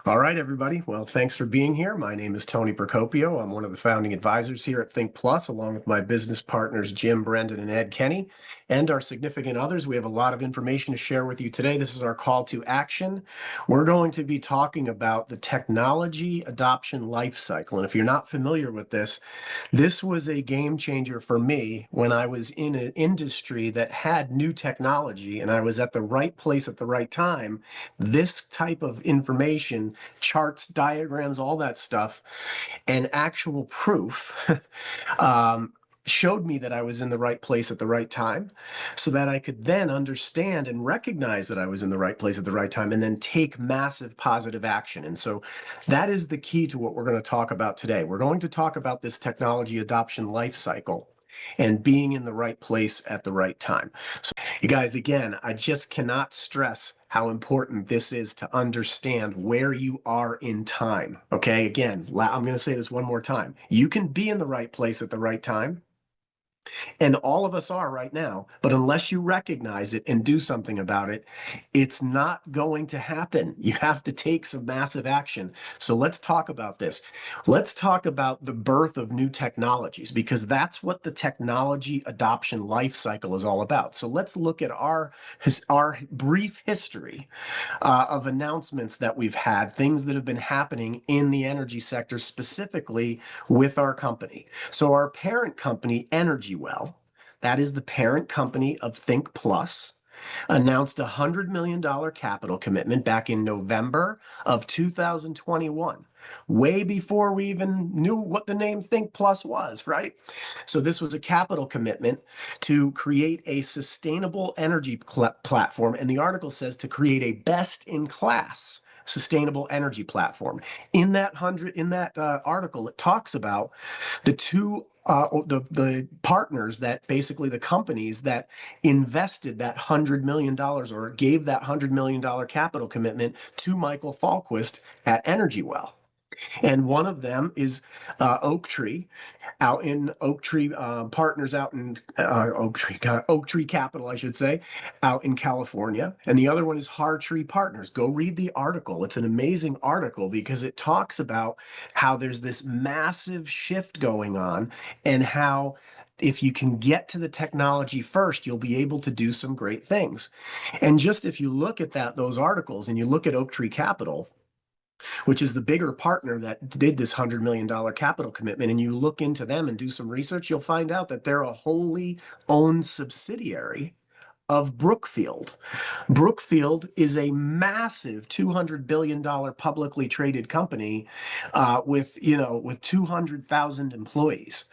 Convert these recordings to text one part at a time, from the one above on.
All right, everybody. Well, thanks for being here. My name is Tony Procopio. I'm one of the founding advisors here at Think Plus, along with my business partners, Jim, Brendan, and Ed Kenny, and our significant others. We have a lot of information to share with you today. This is our call to action. We're going to be talking about the technology adoption life cycle. And if you're not familiar with this was a game changer for me when I was in an industry that had new technology and I was at the right place at the right time. This type of information, charts, diagrams, all that stuff, and actual proof showed me that I was in the right place at the right time so that I could then understand and recognize that I was in the right place at the right time and then take massive positive action. And so that is the key to what we're going to talk about today. We're going to talk about this technology adoption life cycle and being in the right place at the right time. So you guys, again, I just cannot stress how important this is to understand where you are in time. Okay, again, I'm going to say this one more time. You can be in the right place at the right time. And all of us are right now. But unless you recognize it and do something about it, it's not going to happen. You have to take some massive action. So let's talk about this. Let's talk about the birth of new technologies, because that's what the technology adoption life cycle is all about. So let's look at our brief history of announcements that we've had, things that have been happening in the energy sector, specifically with our company. So our parent company, Energywell, that is the parent company of Think Plus, announced a $100 million capital commitment back in November of 2021, way before we even knew what the name Think Plus was, right? So this was a capital commitment to create a sustainable energy platform. And the article says to create a best-in-class sustainable energy platform. In that article, it talks about the two the partners, that basically the companies that invested that $100 million or gave that $100 million capital commitment to Michael Falquist at Energywell. And one of them is Oaktree, out in Oaktree Partners, out in Oaktree Capital, I should say, out in California. And the other one is Hartree Partners. Go read the article. It's an amazing article because it talks about how there's this massive shift going on and how if you can get to the technology first, you'll be able to do some great things. And just if you look at those articles and you look at Oaktree Capital, which is the bigger partner that did this $100 million capital commitment, and you look into them and do some research, you'll find out that they're a wholly owned subsidiary of Brookfield. Brookfield is a massive $200 billion publicly traded company with 200,000 employees.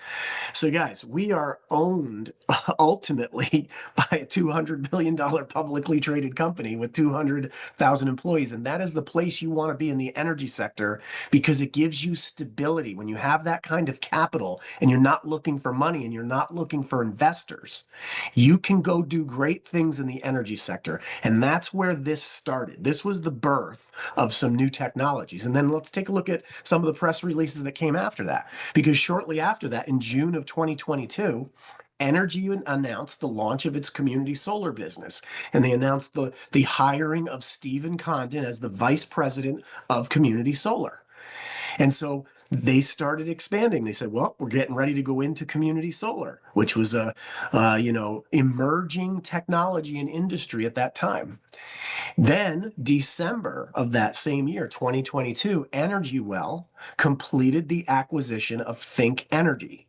So guys, we are owned ultimately by a $200 billion publicly traded company with 200,000 employees. And that is the place you want to be in the energy sector because it gives you stability. When you have that kind of capital and you're not looking for money and you're not looking for investors, you can go do great things in the energy sector. And that's where this started. This was the birth of some new technologies. And then let's take a look at some of the press releases that came after that. Because shortly after that, in June of 2022, Energy announced the launch of its community solar business. And they announced the hiring of Stephen Condon as the vice president of community solar. And so they started expanding. They said, well, we're getting ready to go into community solar, which was a emerging technology and industry at that time. Then December of that same year, 2022, Energywell completed the acquisition of Think Energy.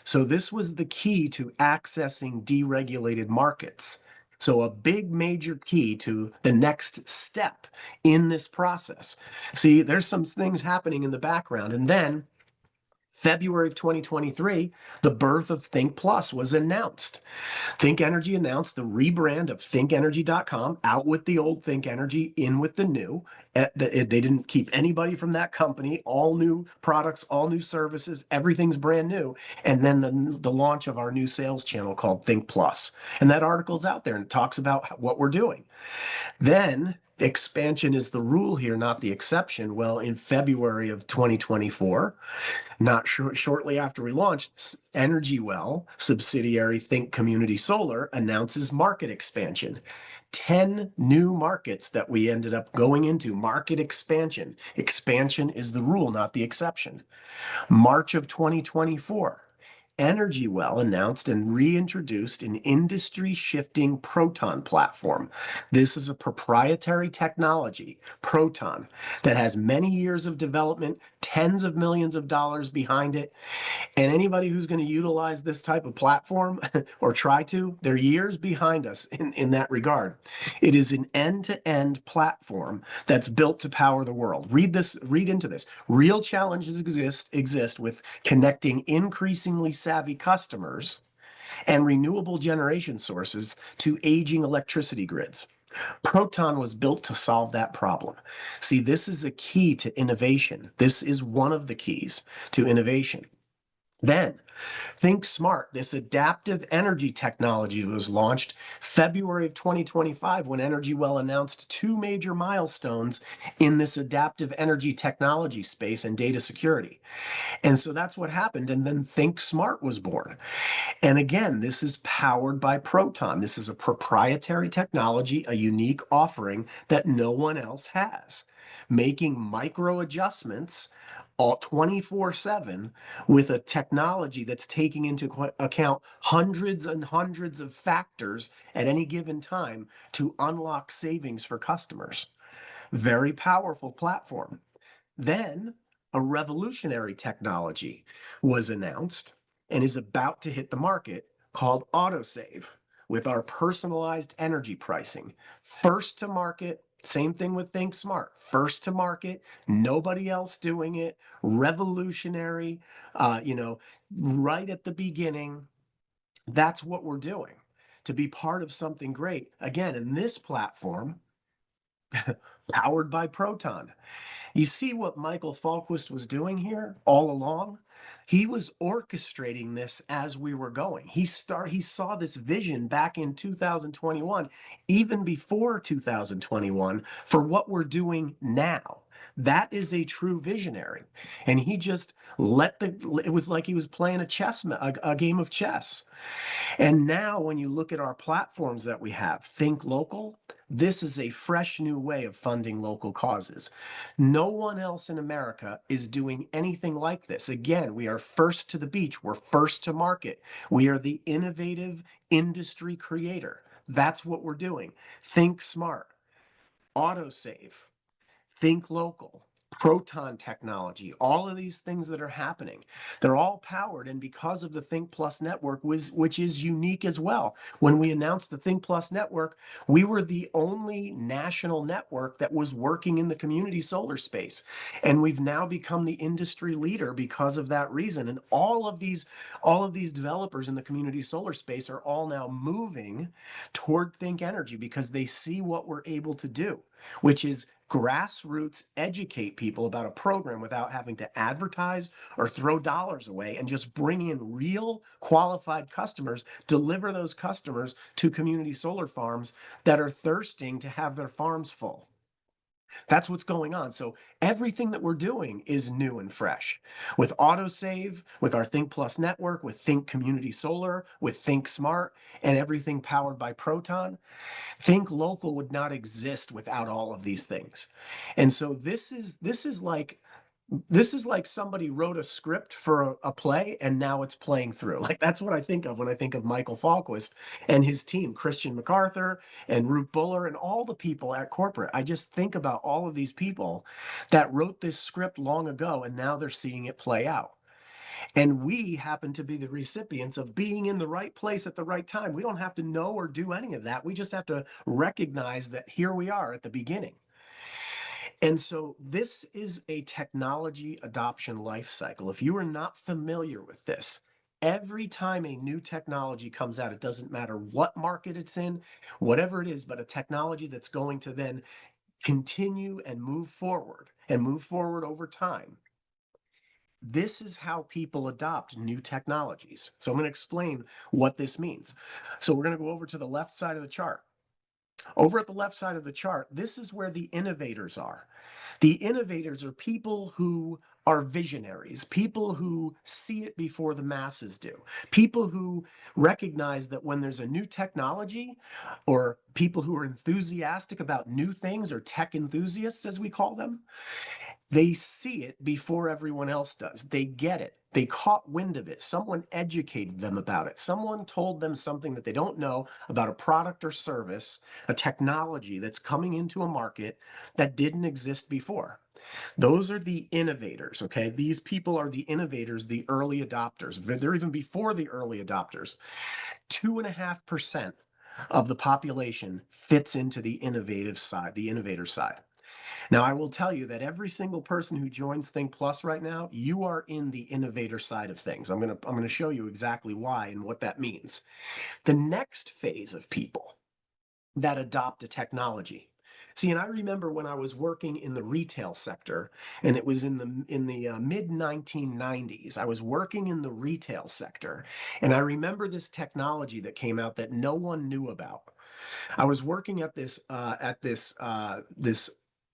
So this was the key to accessing deregulated markets. So a big major key to the next step in this process. See, there's some things happening in the background. And then February of 2023, the birth of Think Plus was announced. Think Energy announced the rebrand of thinkenergy.com, out with the old Think Energy, in with the new. They didn't keep anybody from that company. All new products, all new services, everything's brand new. And then the launch of our new sales channel called Think Plus. And that article's out there and it talks about what we're doing. Then Expansion is the rule here, not the exception. Well, in February of 2024, not shortly after we launched, Energywell, subsidiary Think Community Solar, announces market expansion. 10 new markets that we ended up going into, market expansion. Expansion is the rule, not the exception. March of 2024, Energywell announced and reintroduced an industry-shifting Proton platform. This is a proprietary technology, Proton, that has many years of development, tens of millions of dollars behind it. And anybody who's going to utilize this type of platform or try to, they're years behind us in that regard. It is an end-to-end platform that's built to power the world. Read into this. Real challenges exist with connecting increasingly savvy customers and renewable generation sources to aging electricity grids. Proton was built to solve that problem. See, this is a key to innovation. This is one of the keys to innovation. Then, Think Smart, this adaptive energy technology was launched February of 2025 when Energywell announced two major milestones in this adaptive energy technology space and data security. And so that's what happened. And then Think Smart was born. And again, this is powered by Proton. This is a proprietary technology, a unique offering that no one else has, making micro adjustments all 24/7 with a technology that's taking into account hundreds and hundreds of factors at any given time to unlock savings for customers. Very powerful platform. Then a revolutionary technology was announced and is about to hit the market called Autosave with our personalized energy pricing. First to market, same thing with Think Smart. First to market, nobody else doing it, revolutionary, right at the beginning. That's what we're doing to be part of something great. Again, in this platform, powered by Proton. You see what Michael Falquist was doing here all along? He was orchestrating this as we were going. He saw this vision back in 2021, even before 2021, for what we're doing now. That is a true visionary. And he just it was like he was playing a game of chess. And now when you look at our platforms that we have, Think Local, this is a fresh new way of funding local causes. No one else in America is doing anything like this. Again, we are first to the beach. We're first to market. We are the innovative industry creator. That's what we're doing. Think Smart, Autosave, Think Local, Proton technology, all of these things that are happening, they're all powered and because of the Think Plus network, which is unique as well. When we announced the Think Plus network, we were the only national network that was working in the community solar space. And we've now become the industry leader because of that reason. And all of these developers in the community solar space are all now moving toward Think Energy because they see what we're able to do, which is grassroots educate people about a program without having to advertise or throw dollars away and just bring in real qualified customers, deliver those customers to community solar farms that are thirsting to have their farms full. That's what's going on. So everything that we're doing is new and fresh. With Autosave, with our Think Plus network, with Think Community Solar, with Think Smart, and everything powered by Proton, Think Local would not exist without all of these things. And so this is like somebody wrote a script for a play and now it's playing through. Like that's what I think of when I think of Michael Falquist and his team, Christian MacArthur and Root Buller and all the people at corporate. I just think about all of these people that wrote this script long ago and now they're seeing it play out. And we happen to be the recipients of being in the right place at the right time. We don't have to know or do any of that. We just have to recognize that here we are at the beginning. And so this is a technology adoption life cycle. If you are not familiar with this, every time a new technology comes out, it doesn't matter what market it's in, whatever it is, but a technology that's going to then continue and move forward over time. This is how people adopt new technologies. So I'm going to explain what this means. So we're going to go over to the left side of the chart. Over at the left side of the chart, this is where the innovators are. The innovators are people who are visionaries, people who see it before the masses do, people who recognize that when there's a new technology, or people who are enthusiastic about new things, or tech enthusiasts, as we call them, they see it before everyone else does. They get it. They caught wind of it. Someone educated them about it. Someone told them something that they don't know about a product or service, a technology that's coming into a market that didn't exist before. Those are the innovators, okay? These people are the innovators, the early adopters. They're even before the early adopters. 2.5% of the population fits into the innovative side, the innovator side. Now, I will tell you that every single person who joins Think Plus right now, you are in the innovator side of things. I'm going to show you exactly why and what that means. The next phase of people that adopt a technology. See, and I remember when I was working in the retail sector, and it was in the mid 1990s. I was working in the retail sector, and I remember this technology that came out that no one knew about. I was working at this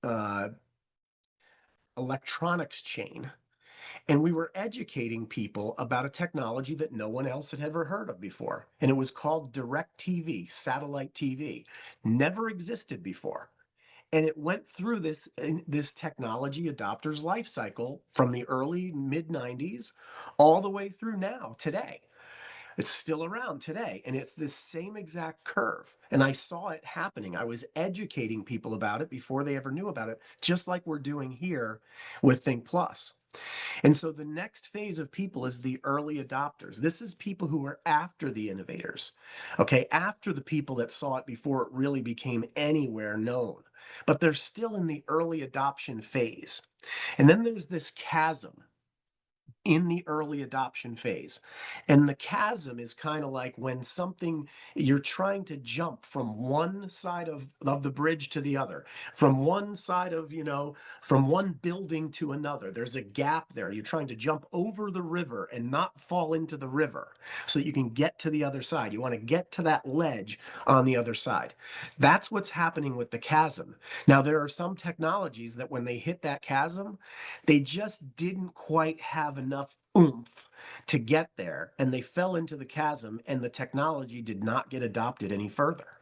uh, electronics chain, and we were educating people about a technology that no one else had ever heard of before. And it was called direct TV, satellite TV. Never existed before. And it went through this technology adopter's life cycle from the early mid 90s all the way through now, today. It's still around today, and it's this same exact curve. And I saw it happening. I was educating people about it before they ever knew about it, just like we're doing here with Think Plus. And so the next phase of people is the early adopters. This is people who are after the innovators, okay, after the people that saw it before it really became anywhere known. But they're still in the early adoption phase. And then there's this chasm in the early adoption phase. And the chasm is kind of like when something, you're trying to jump from one side of the bridge to the other, from one side of, from one building to another. There's a gap there. You're trying to jump over the river and not fall into the river so that you can get to the other side. You want to get to that ledge on the other side. That's what's happening with the chasm. Now, there are some technologies that when they hit that chasm, they just didn't quite have enough oomph to get there, and they fell into the chasm, and the technology did not get adopted any further.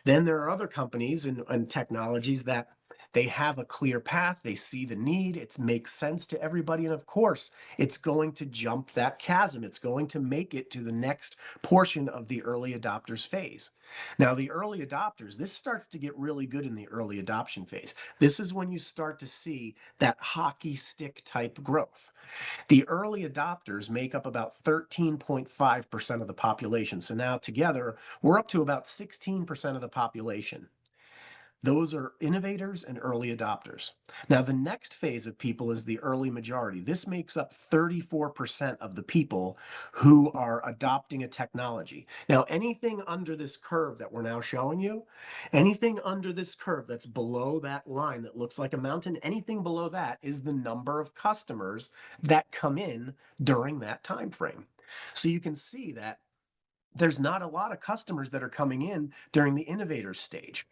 Then there are other companies and technologies that they have a clear path, they see the need, it makes sense to everybody, and of course, it's going to jump that chasm. It's going to make it to the next portion of the early adopters phase. Now, the early adopters, this starts to get really good in the early adoption phase. This is when you start to see that hockey stick type growth. The early adopters make up about 13.5% of the population. So now together, we're up to about 16% of the population. Those are innovators and early adopters. Now, the next phase of people is the early majority. This makes up 34% of the people who are adopting a technology. Now, anything under this curve that we're now showing you, anything under this curve that's below that line that looks like a mountain, anything below that is the number of customers that come in during that time frame. So you can see that there's not a lot of customers that are coming in during the innovators stage.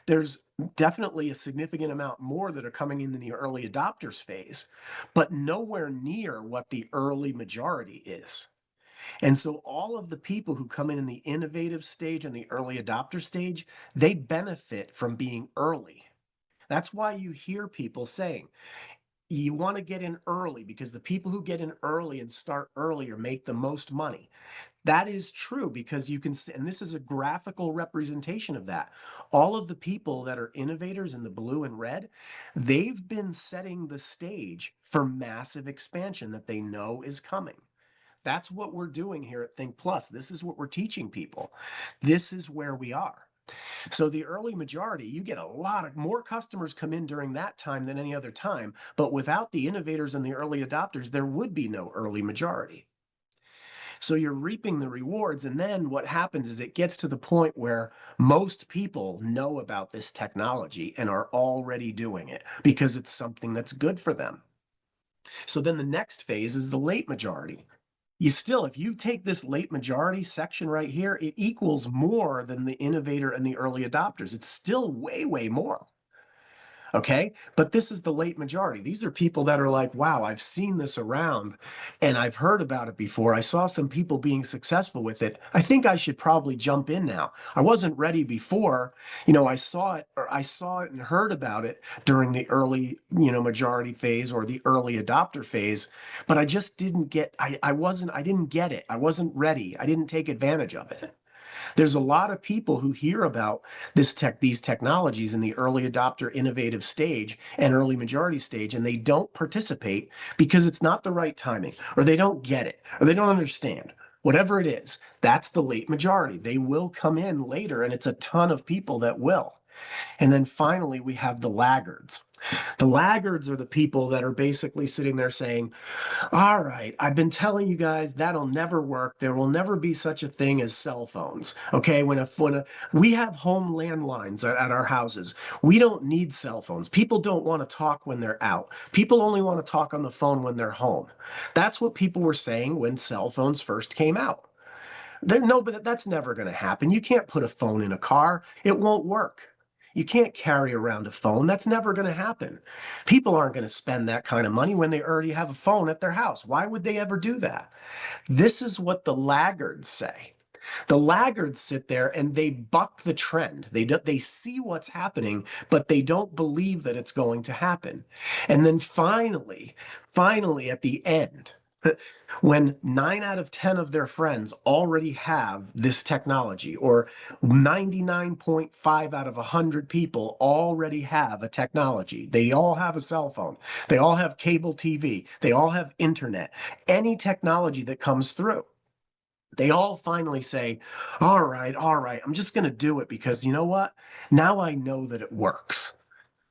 There's definitely a significant amount more that are coming in the early adopters phase, but nowhere near what the early majority is. And so all of the people who come in the innovative stage and the early adopter stage, they benefit from being early. That's why you hear people saying, you want to get in early because the people who get in early and start earlier make the most money. That is true because you can see, and this is a graphical representation of that. All of the people that are innovators in the blue and red, they've been setting the stage for massive expansion that they know is coming. That's what we're doing here at Think Plus. This is what we're teaching people. This is where we are. So the early majority, you get a lot of more customers come in during that time than any other time. But without the innovators and the early adopters, there would be no early majority. So you're reaping the rewards. And then what happens is it gets to the point where most people know about this technology and are already doing it because it's something that's good for them. So then the next phase is the late majority. you still, if you take this late majority section right here, it equals more than the innovator and the early adopters. It's still way, way more. Okay. But this is the late majority. These are people that are like, wow, I've seen this around and I've heard about it before. I saw some people being successful with it. I think I should probably jump in now. I wasn't ready before. I saw it, or I saw it and heard about it during the early, majority phase or the early adopter phase, but I just didn't get, I didn't get it. I wasn't ready. I didn't take advantage of it. There's a lot of people who hear about these technologies in the early adopter innovative stage and early majority stage, and they don't participate because it's not the right timing, or they don't get it, or they don't understand. Whatever it is, that's the late majority. They will come in later, and it's a ton of people that will. And then finally, we have the laggards. The laggards are the people that are basically sitting there saying, all right, I've been telling you guys that'll never work. There will never be such a thing as cell phones. Okay, we have home landlines at our houses. We don't need cell phones. People don't want to talk when they're out. People only want to talk on the phone when they're home. That's what people were saying when cell phones first came out. No, but that's never going to happen. You can't put a phone in a car. It won't work. You can't carry around a phone. That's never going to happen. People aren't going to spend that kind of money when they already have a phone at their house. Why would they ever do that? This is what the laggards say. The laggards sit there and they buck the trend. They see what's happening, but they don't believe that it's going to happen. And then finally at the end, when 9 out of 10 of their friends already have this technology, or 99.5 out of 100 people already have a technology, they all have a cell phone, they all have cable TV, they all have internet, any technology that comes through, they all finally say, all right, I'm just going to do it because you know what? Now I know that it works.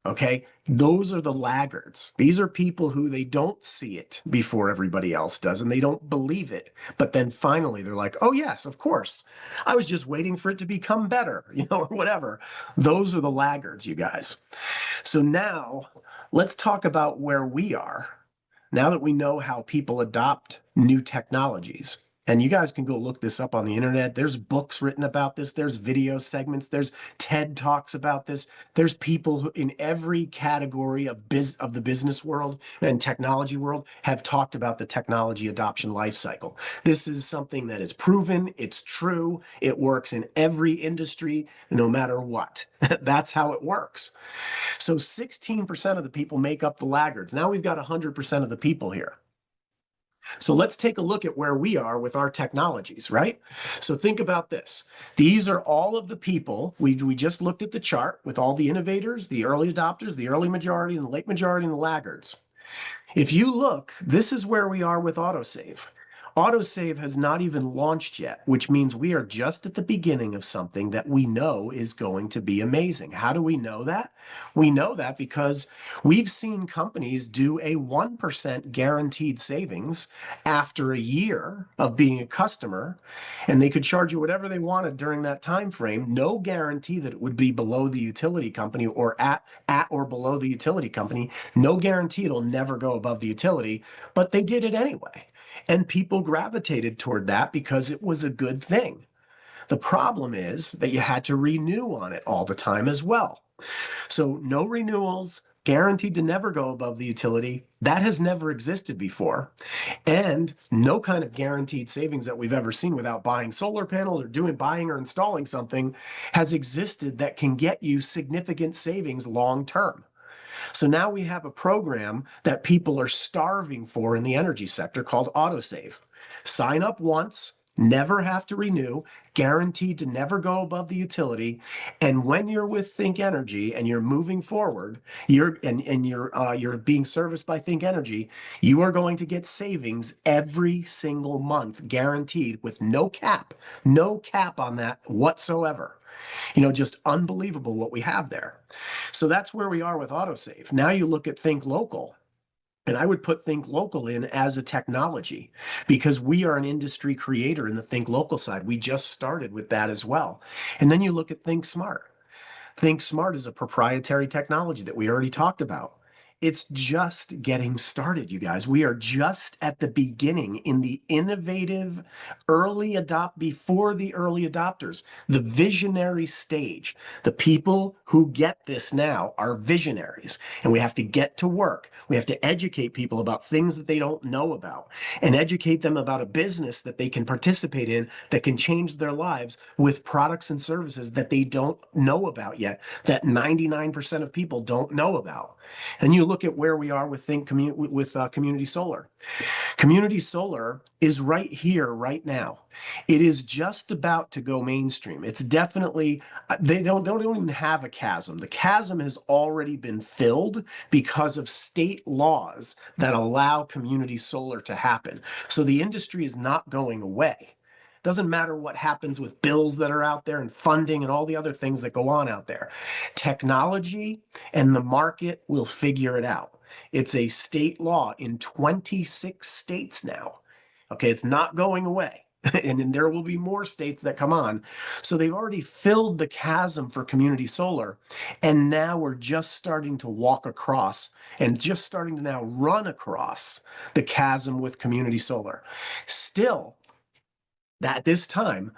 Okay, those are the laggards. These are people who they don't see it before everybody else does, and they don't believe it. But then finally they're like, oh yes, of course. I was just waiting for it to become better, or whatever. Those are the laggards, you guys. So now let's talk about where we are. Now that we know how people adopt new technologies. And you guys can go look this up on the internet. There's books written about this. There's video segments. There's TED Talks about this. There's people who in every category of the business world and technology world have talked about the technology adoption life cycle. This is something that is proven. It's true. It works in every industry, no matter what. That's how it works. So 16% of the people make up the laggards. Now we've got 100% of the people here. So let's take a look at where we are with our technologies, right? So think about this. These are all of the people. We just looked at the chart with all the innovators, the early adopters, the early majority, and the late majority, and the laggards. If you look, this is where we are with Autosave. Autosave has not even launched yet, which means we are just at the beginning of something that we know is going to be amazing. How do we know that? We know that because we've seen companies do a 1% guaranteed savings after a year of being a customer, and they could charge you whatever they wanted during that time frame. No guarantee that it would be below the utility company or at or below the utility company. No guarantee it'll never go above the utility, but they did it anyway. And people gravitated toward that because it was a good thing. The problem is that you had to renew on it all the time as well. So no renewals, guaranteed to never go above the utility. That has never existed before. And no kind of guaranteed savings that we've ever seen without buying solar panels or buying or installing something has existed that can get you significant savings long term. So now we have a program that people are starving for in the energy sector called Autosave. Sign up once, never have to renew, guaranteed to never go above the utility. And when you're with Think Energy and you're moving forward, you're being serviced by Think Energy, you are going to get savings every single month, guaranteed, with no cap on that whatsoever. Just unbelievable what we have there. So that's where we are with Autosave. Now you look at Think Local. And I would put Think Local in as a technology because we are an industry creator in the Think Local side. We just started with that as well. And then you look at Think Smart. Think Smart is a proprietary technology that we already talked about. It's just getting started, you guys. We are just at the beginning in the innovative before the early adopters, the visionary stage. The people who get this now are visionaries, and we have to get to work. We have to educate people about things that they don't know about and educate them about a business that they can participate in that can change their lives with products and services that they don't know about yet, that 99% of people don't know about. And you look at where we are with community solar. Community solar is right here, right now. It is just about to go mainstream. It's definitely they don't even have a chasm. The chasm has already been filled because of state laws that allow community solar to happen. So the industry is not going away. Doesn't matter what happens with bills that are out there and funding and all the other things that go on out there. Technology and the market will figure it out. It's a state law in 26 states now. Okay, it's not going away. And then there will be more states that come on. So they've already filled the chasm for community solar. And now we're just starting to walk across and just starting to now run across the chasm with community solar. Still, at this time,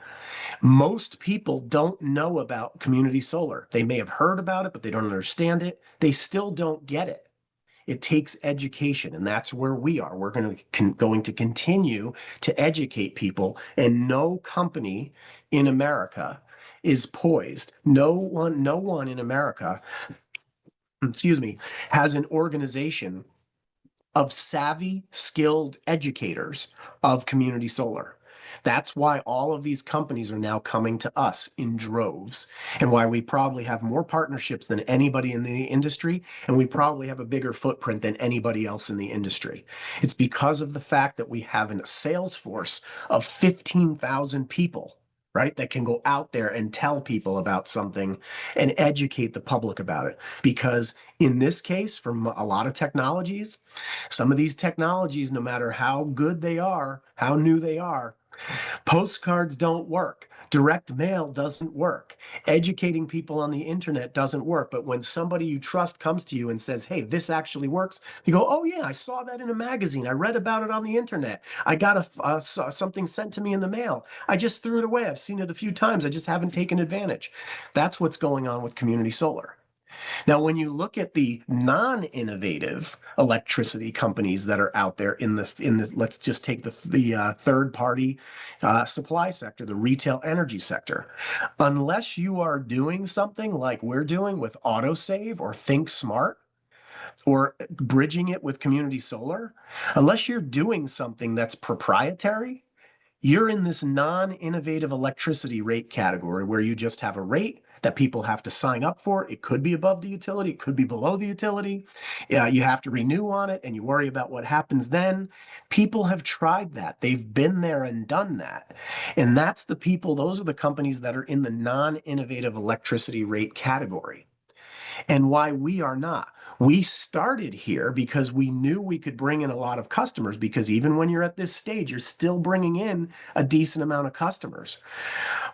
most people don't know about community solar. They may have heard about it, but they don't understand it. They still don't get it. It takes education, and that's where we are. We're going to continue to educate people, and no company in America is poised. No one in America, excuse me, has an organization of savvy, skilled educators of community solar. That's why all of these companies are now coming to us in droves, and why we probably have more partnerships than anybody in the industry, and we probably have a bigger footprint than anybody else in the industry. It's because of the fact that we have a sales force of 15,000 people, right, that can go out there and tell people about something and educate the public about it. Because in this case, for a lot of technologies, some of these technologies, no matter how good they are, how new they are, postcards don't work. Direct mail doesn't work. Educating people on the internet doesn't work. But when somebody you trust comes to you and says, hey, this actually works, you go, oh, yeah, I saw that in a magazine. I read about it on the internet. I got something sent to me in the mail. I just threw it away. I've seen it a few times. I just haven't taken advantage. That's what's going on with community solar. Now, when you look at the non-innovative electricity companies that are out there let's just take the third-party supply sector, the retail energy sector, unless you are doing something like we're doing with Autosave or Think Smart, or bridging it with community solar, unless you're doing something that's proprietary, you're in this non-innovative electricity rate category where you just have a rate that people have to sign up for. It could be above the utility, it could be below the utility. You have to renew on it, and you worry about what happens then. People have tried that. They've been there and done that. And those are the companies that are in the non-innovative electricity rate category. And why we are not. We started here because we knew we could bring in a lot of customers, because even when you're at this stage, you're still bringing in a decent amount of customers.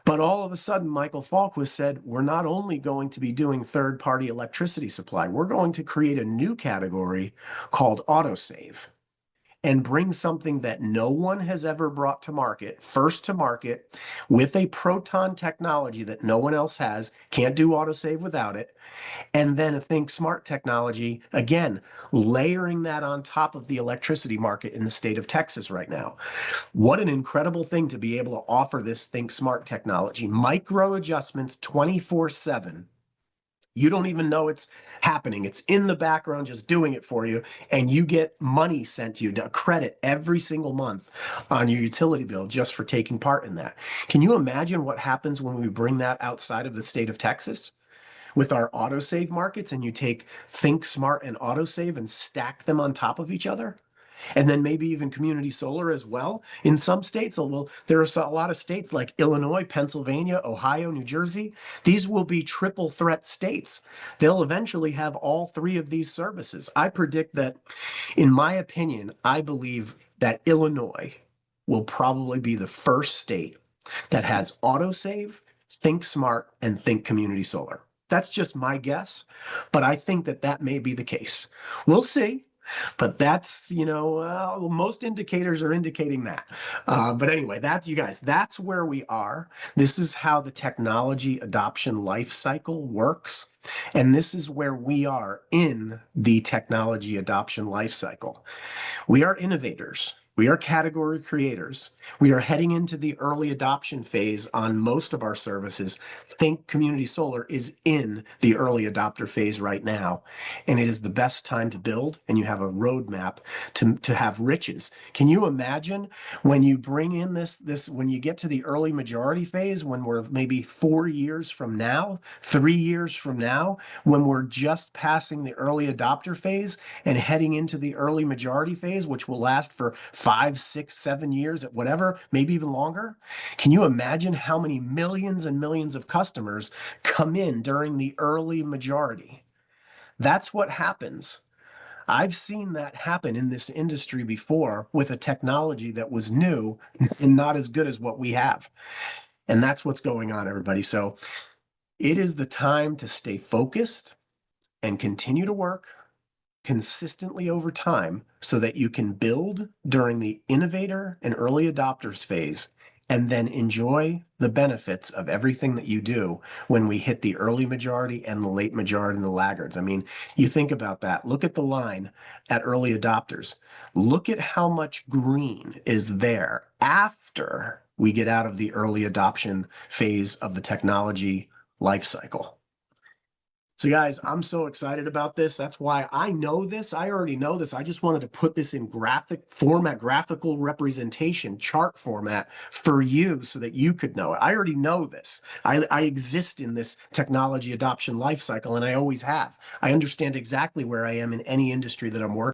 But all of a sudden, Michael Falquist said, we're not only going to be doing third-party electricity supply, we're going to create a new category called Autosave, and bring something that no one has ever brought to market, first to market, with a Proton technology that no one else has, can't do Autosave without it, and then a Think Smart technology, again, layering that on top of the electricity market in the state of Texas right now. What an incredible thing to be able to offer this Think Smart technology. Micro adjustments 24/7. You don't even know it's happening. It's in the background just doing it for you, and you get money sent to you, a credit every single month on your utility bill just for taking part in that. Can you imagine what happens when we bring that outside of the state of Texas with our autosave markets, and you take Think Smart and Autosave and stack them on top of each other? And then maybe even community solar as well. In some states, well, there are a lot of states like Illinois, Pennsylvania, Ohio, New Jersey. These will be triple threat states. They'll eventually have all three of these services. I predict that, in my opinion, I believe that Illinois will probably be the first state that has autosave, Think Smart, and Think Community Solar. That's just my guess, but I think that that may be the case. We'll see. But that's, most indicators are indicating that. But anyway, you guys, that's where we are. This is how the technology adoption life cycle works. And this is where we are in the technology adoption life cycle. We are innovators. We are category creators. We are heading into the early adoption phase on most of our services. Think Community Solar is in the early adopter phase right now, and it is the best time to build, and you have a roadmap to have riches. Can you imagine when you bring in when you get to the early majority phase, when we're maybe 4 years from now, 3 years from now, when we're just passing the early adopter phase and heading into the early majority phase, which will last for 5, 6, 7 years, at whatever, maybe even longer? Can you imagine how many millions and millions of customers come in during the early majority? That's what happens. I've seen that happen in this industry before with a technology that was new and not as good as what we have. And that's what's going on, everybody. So it is the time to stay focused and continue to work consistently over time so that you can build during the innovator and early adopters phase and then enjoy the benefits of everything that you do when we hit the early majority and the late majority and the laggards. I mean, you think about that. Look at the line at early adopters. Look at how much green is there after we get out of the early adoption phase of the technology life cycle. So guys, I'm so excited about this. That's why I know this. I already know this. I just wanted to put this in graphic format, graphical representation, chart format for you so that you could know it. I already know this. I exist in this technology adoption life cycle, and I always have. I understand exactly where I am in any industry that I'm working